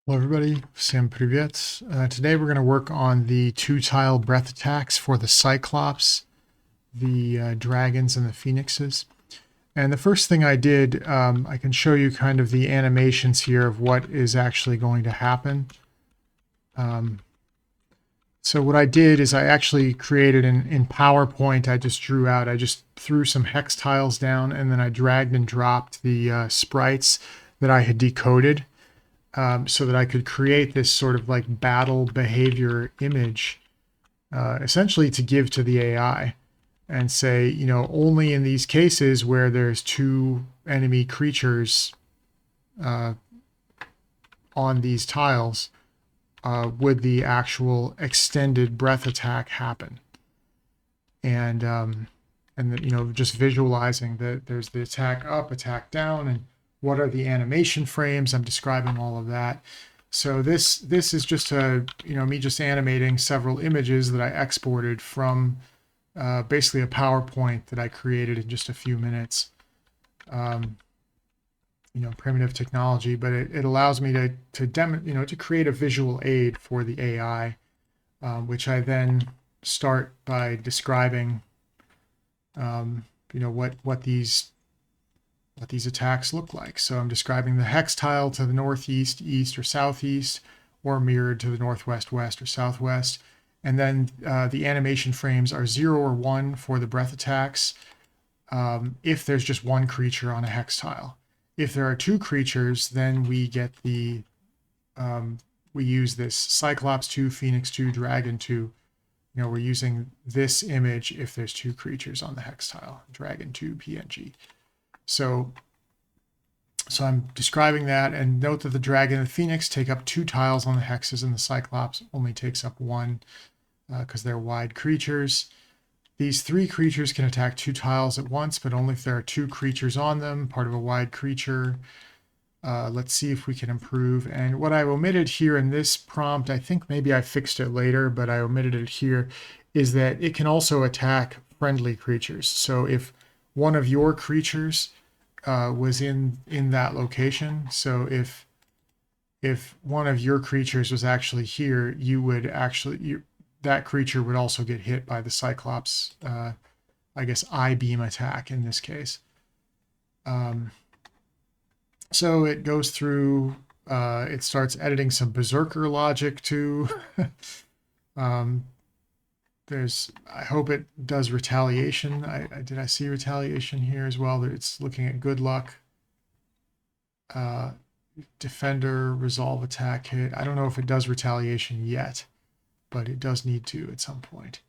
Hello everybody, Всем привет. Today we're going to work on the two-tile breath attacks for the Cyclopes, the dragons, and the phoenixes. And the first thing I did, I can show you kind of the animations here of what is actually going to happen. So what I did is I actually created in PowerPoint, I just threw some hex tiles down, and then I dragged and dropped the sprites that I had decoded. So that I could create this sort of like battle behavior image, essentially to give to the AI and say, you know, only in these cases where there's two enemy creatures on these tiles would the actual extended breath attack happen. And you know, just visualizing that there's the attack up, attack down, and what are the animation frames. I'm describing all of that. So this is just me just animating several images that I exported from basically a PowerPoint that I created in just a few minutes. Primitive technology, but it allows me to create a visual aid for the AI, which I then start by describing what these attacks look like. So I'm describing the hex tile to the northeast, east, or southeast, or mirrored to the northwest, west, or southwest. And then the animation frames are 0 or 1 for the breath attacks if there's just one creature on a hex tile. If there are two creatures, then we get we use this Cyclops 2, Phoenix 2, Dragon 2. We're using this image if there's two creatures on the hex tile, Dragon 2 PNG. So I'm describing that, and note that the dragon and the phoenix take up 2 tiles on the hexes, and the cyclops only takes up 1 because they're wide creatures. These 3 creatures can attack 2 tiles at once, but only if there are 2 creatures on them, part of a wide creature. Let's see if we can improve. And what I omitted here in this prompt, I think maybe I fixed it later, but I omitted it here, is that it can also attack friendly creatures. So if one of your creatures was in that location, so if one of your creatures was actually here, you would actually that creature would also get hit by the Cyclops, I guess, I-beam attack in this case. So it goes through, it starts editing some berserker logic too. I hope it does retaliation. Did I see retaliation here as well? It's looking at good luck. Defender, resolve, attack, hit. I don't know if it does retaliation yet, but it does need to at some point.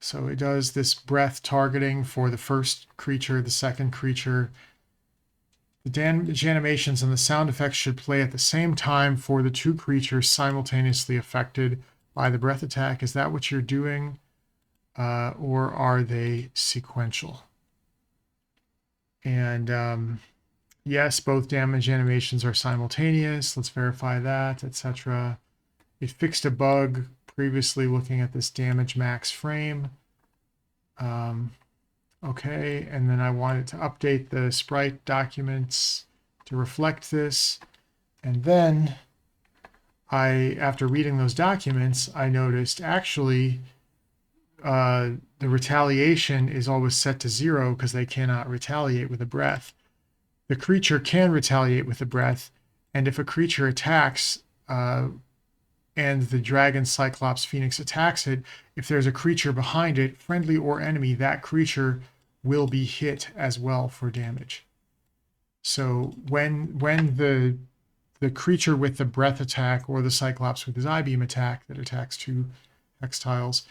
So it does this breath targeting for the first creature, the second creature. The damage animations and the sound effects should play at the same time for the 2 creatures simultaneously affected by the breath attack. Is that what you're doing? Or are they sequential? And yes, both damage animations are simultaneous. Let's verify that, etc. It fixed a bug previously looking at this damage max frame. Okay, and then I wanted to update the sprite documents to reflect this. And then after reading those documents, I noticed actually the retaliation is always set to 0 because they cannot retaliate with a breath. The creature can retaliate with a breath, and if a creature attacks and the dragon, cyclops, phoenix attacks it, if there's a creature behind it, friendly or enemy, that creature will be hit as well for damage. So when the creature with the breath attack or the cyclops with his I-beam attack that attacks 2 hex tiles,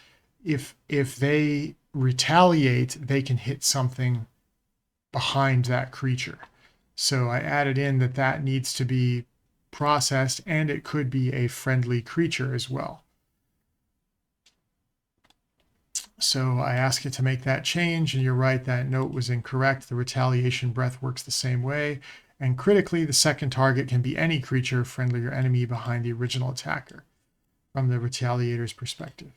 if they retaliate, they can hit something behind that creature. So I added in that needs to be processed, and it could be a friendly creature as well. So I ask it to make that change, and you're right, that note was incorrect. The retaliation breath works the same way. And critically, the second target can be any creature, friendly or enemy, behind the original attacker from the retaliator's perspective.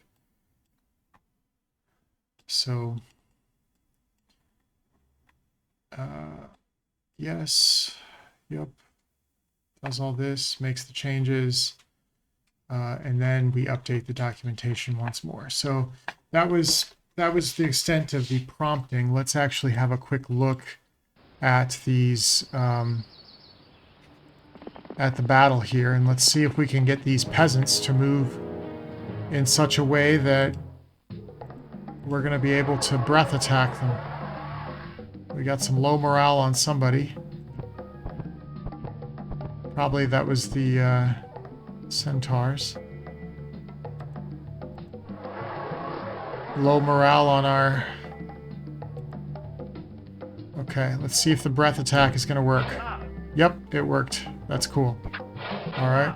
So, yes, Yep. Does all this, makes the changes, and then we update the documentation once more. So that was the extent of the prompting. Let's actually have a quick look at these at the battle here, and let's see if we can get these peasants to move in such a way that we're going to be able to breath attack them. We got some low morale on somebody. Probably that was the centaurs. Low morale on our... Okay, let's see if the breath attack is going to work. Yep, it worked. That's cool. Alright.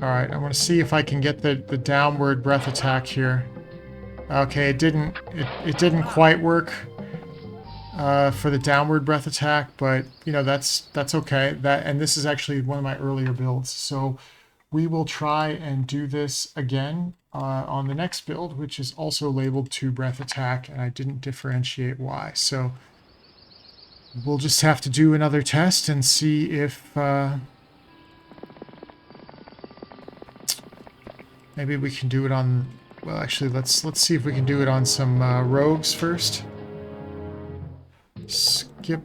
Alright, I want to see if I can get the downward breath attack here. Okay, it didn't quite work for the downward breath attack, but you know, that's okay. And this is actually one of my earlier builds, so we will try and do this again on the next build, which is also labeled 2 breath attack, and I didn't differentiate why. So we'll just have to do another test and see if maybe we can do it on... Well, actually, let's see if we can do it on some rogues first. Skip.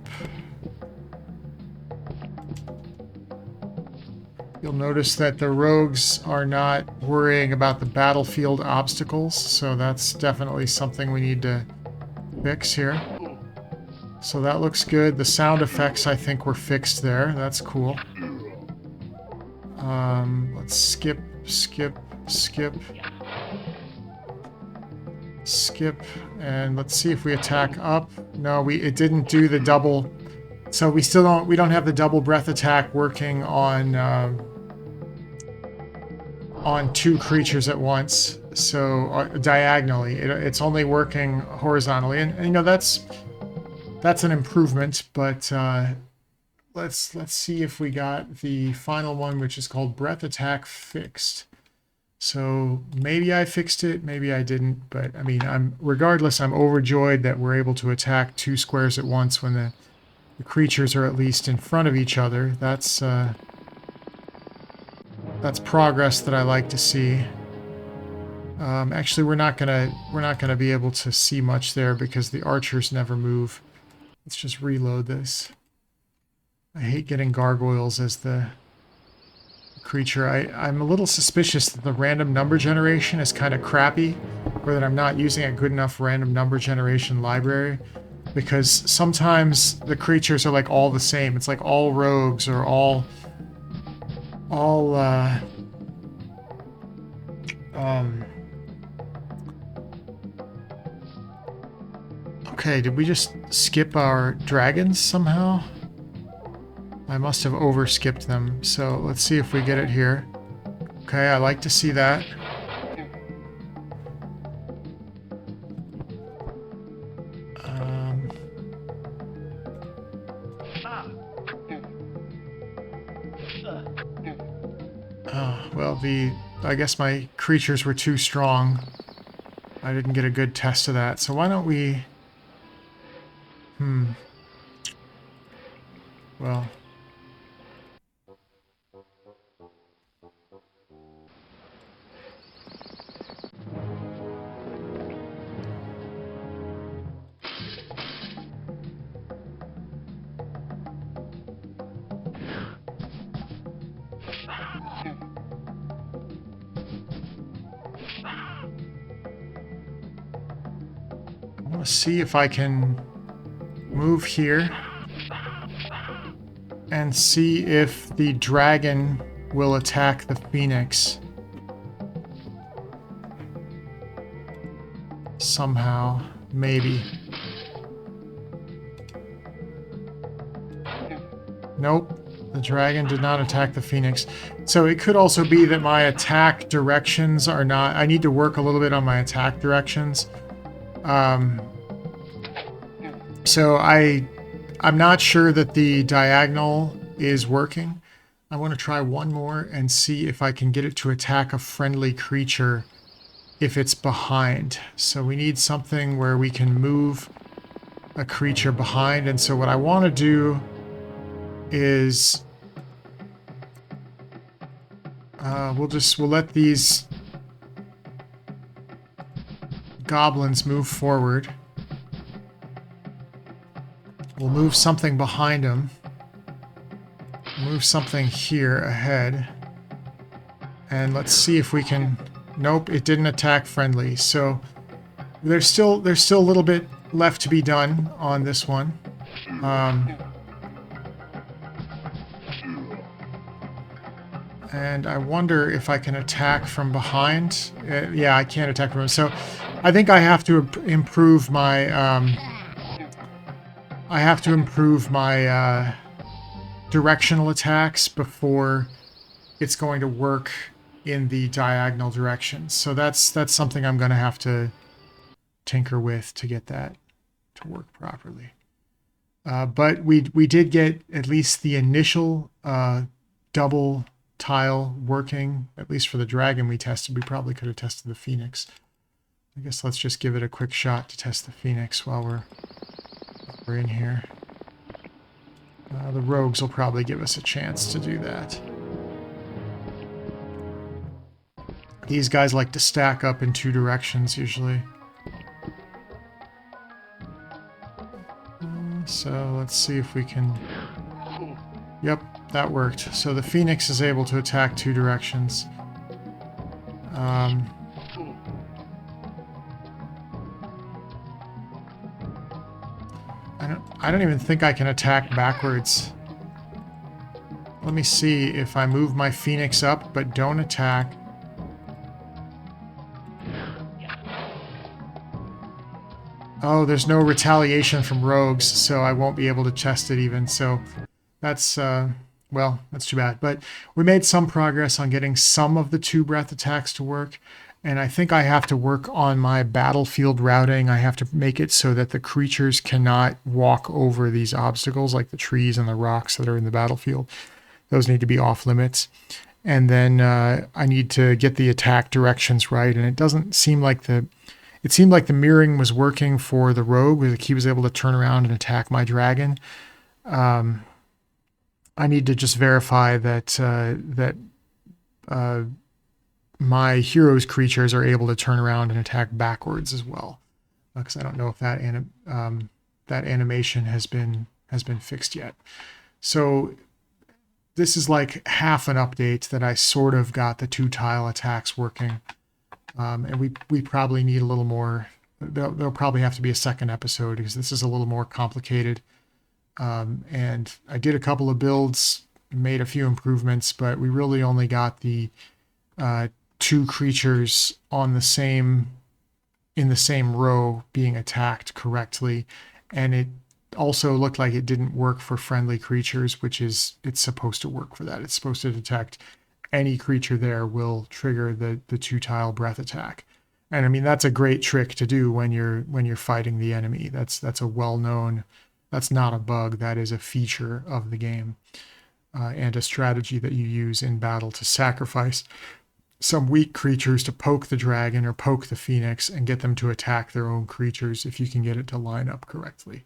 You'll notice that the rogues are not worrying about the battlefield obstacles, so that's definitely something we need to fix here. So that looks good. The sound effects, I think, were fixed there. That's cool. Let's skip, and let's see if we attack up. No, it didn't do the double, so we don't have the double breath attack working on 2 creatures at once. So diagonally, it's only working horizontally, and you know, that's an improvement. But let's see if we got the final one, which is called breath attack fixed. So maybe I fixed it, maybe I didn't, but I mean, regardless, I'm overjoyed that we're able to attack 2 squares at once when the creatures are at least in front of each other. That's progress that I like to see. Actually, we're not gonna be able to see much there because the archers never move. Let's just reload this. I hate getting gargoyles as the creature. I'm a little suspicious that the random number generation is kind of crappy, or that I'm not using a good enough random number generation library, because sometimes the creatures are like all the same. It's like all rogues or all okay, did we just skip our dragons somehow? I must have over-skipped them, so let's see if we get it here. Okay, I like to see that. Oh, well, I guess my creatures were too strong. I didn't get a good test of that, so why don't we... Well... see if I can move here and see if the dragon will attack the phoenix somehow, maybe. Nope, the dragon did not attack the phoenix. So it could also be that my attack directions are not... I need to work a little bit on my attack directions. So I'm not sure that the diagonal is working. I want to try one more and see if I can get it to attack a friendly creature if it's behind. So we need something where we can move a creature behind. And so what I want to do is we'll let these goblins move forward. We'll move something behind them. Move something here ahead. And let's see if we can... Nope, it didn't attack friendly. So there's still a little bit left to be done on this one. And I wonder if I can attack from behind. Yeah, I can't attack from behind. So I think I have to improve my... directional attacks before it's going to work in the diagonal direction. So that's something I'm going to have to tinker with to get that to work properly. But we did get at least the initial double tile working, at least for the dragon we tested. We probably could have tested the phoenix. I guess let's just give it a quick shot to test the phoenix while we're in here. The rogues will probably give us a chance to do that. These guys like to stack up in two directions usually. So let's see if we can... Yep, that worked. So the phoenix is able to attack two directions. I don't even think I can attack backwards. Let me see if I move my phoenix up but don't attack. Oh, there's no retaliation from rogues, so I won't be able to test it even. So that's, well, that's too bad. But we made some progress on getting some of the two breath attacks to work. And I think I have to work on my battlefield routing. I have to make it so that the creatures cannot walk over these obstacles, like the trees and the rocks that are in the battlefield. Those need to be off limits. And then I need to get the attack directions right. And it doesn't seem like it seemed like the mirroring was working for the rogue. Like he was able to turn around and attack my dragon. I need to just verify that my hero's creatures are able to turn around and attack backwards as well, because I don't know if that animation has been fixed yet. So this is like half an update that I sort of got the two tile attacks working, and we probably need a little more. There'll probably have to be a second episode because this is a little more complicated. And I did a couple of builds, made a few improvements, but we really only got the two creatures in the same row being attacked correctly, and it also looked like it didn't work for friendly creatures, which is it's supposed to work for that. It's supposed to detect any creature there will trigger the two tile breath attack. And I mean that's a great trick to do when you're fighting the enemy. That's a well-known, that's not a bug, that is a feature of the game, and a strategy that you use in battle to sacrifice some weak creatures to poke the dragon or poke the phoenix and get them to attack their own creatures if you can get it to line up correctly.